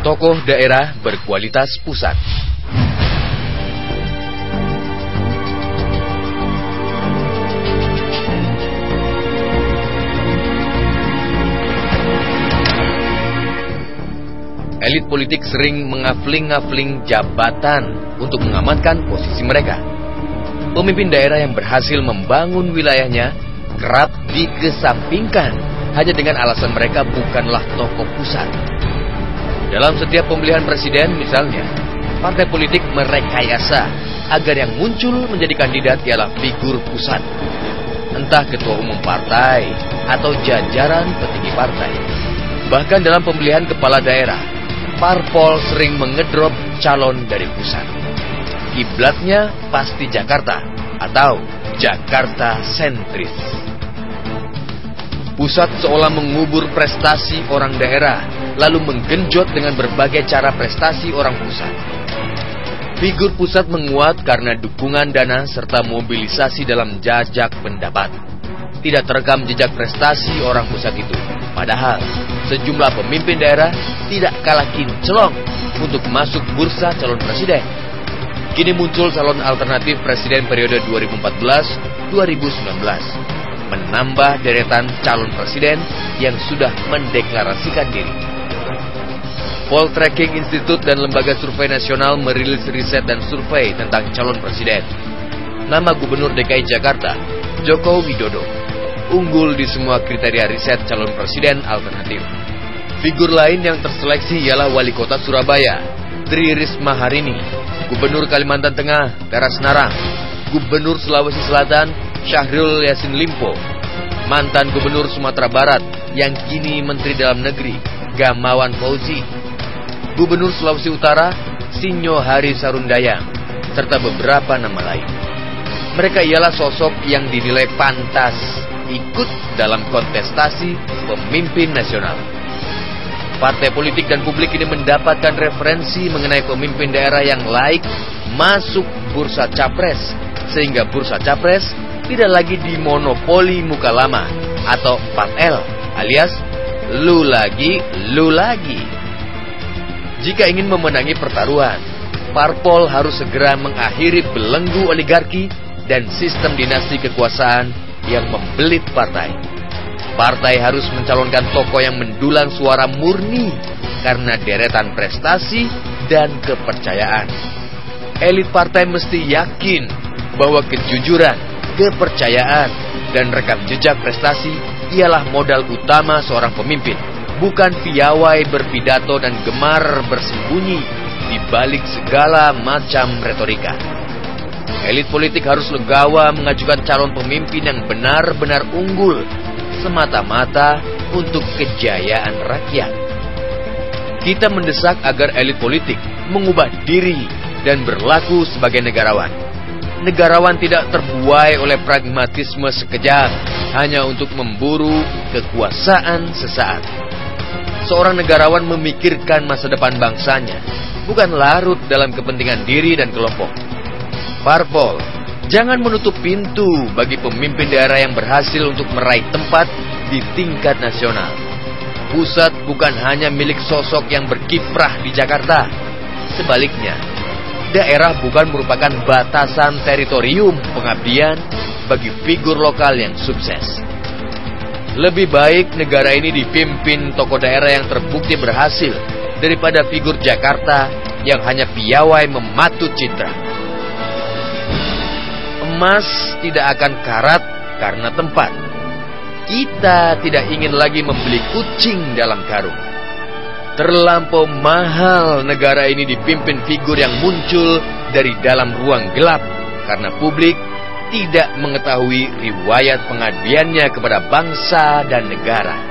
Tokoh daerah berkualitas pusat. Elit politik sering mengafling-ngafling jabatan untuk mengamankan posisi mereka. Pemimpin daerah yang berhasil membangun wilayahnya kerap dikesampingkan hanya dengan alasan mereka bukanlah tokoh pusat. Dalam setiap pemilihan presiden misalnya, partai politik merekayasa agar yang muncul menjadi kandidat ialah figur pusat, entah ketua umum partai atau jajaran petinggi partai. Bahkan dalam pemilihan kepala daerah, parpol sering mengedrop calon dari pusat. Kiblatnya pasti Jakarta atau Jakarta sentris. Pusat seolah mengubur prestasi orang daerah, lalu menggenjot dengan berbagai cara prestasi orang pusat. Figur pusat menguat karena dukungan dana serta mobilisasi dalam jajak pendapat. Tidak terekam jejak prestasi orang pusat itu. Padahal sejumlah pemimpin daerah tidak kalah kinclong untuk masuk bursa calon presiden. Kini muncul calon alternatif presiden periode 2014-2019. Menambah deretan calon presiden yang sudah mendeklarasikan diri. Poltreking Institute dan Lembaga Survei Nasional merilis riset dan survei tentang calon presiden. Nama Gubernur DKI Jakarta, Joko Widodo, unggul di semua kriteria riset calon presiden alternatif. Figur lain yang terseleksi ialah Wali Kota Surabaya, Tri Risma Harini, Gubernur Kalimantan Tengah, Teras Narang, Gubernur Sulawesi Selatan, Syahrul Yassin Limpo, mantan Gubernur Sumatera Barat yang kini Menteri Dalam Negeri, Gamawan Fauzi, Gubernur Sulawesi Utara, Sinyo Hari Sarundayang, serta beberapa nama lain. Mereka ialah sosok yang dinilai pantas ikut dalam kontestasi pemimpin nasional. Partai politik dan publik ini mendapatkan referensi mengenai pemimpin daerah yang laik masuk bursa capres, sehingga bursa capres tidak lagi dimonopoli muka lama atau 4L alias lu lagi, lu lagi. Jika ingin memenangi pertaruhan, parpol harus segera mengakhiri belenggu oligarki dan sistem dinasti kekuasaan yang membelit partai. Partai harus mencalonkan tokoh yang mendulang suara murni karena deretan prestasi dan kepercayaan. Elit partai mesti yakin bahwa kejujuran, kepercayaan, dan rekam jejak prestasi ialah modal utama seorang pemimpin, bukan piawai berpidato dan gemar bersembunyi di balik segala macam retorika. Elit politik harus legawa mengajukan calon pemimpin yang benar-benar unggul, semata-mata untuk kejayaan rakyat. Kita mendesak agar elit politik mengubah diri dan berlaku sebagai negarawan. Negarawan tidak terbuai oleh pragmatisme sekejap hanya untuk memburu kekuasaan sesaat. Seorang negarawan memikirkan masa depan bangsanya, bukan larut dalam kepentingan diri dan kelompok. Parpol, jangan menutup pintu bagi pemimpin daerah yang berhasil untuk meraih tempat di tingkat nasional. Pusat bukan hanya milik sosok yang berkiprah di Jakarta. Sebaliknya, daerah bukan merupakan batasan teritorium pengabdian bagi figur lokal yang sukses. Lebih baik negara ini dipimpin tokoh daerah yang terbukti berhasil daripada figur Jakarta yang hanya piawai mematut citra. Emas tidak akan karat karena tempat. Kita tidak ingin lagi membeli kucing dalam karung. Terlampau mahal negara ini dipimpin figur yang muncul dari dalam ruang gelap karena publik tidak mengetahui riwayat pengabdiannya kepada bangsa dan negara.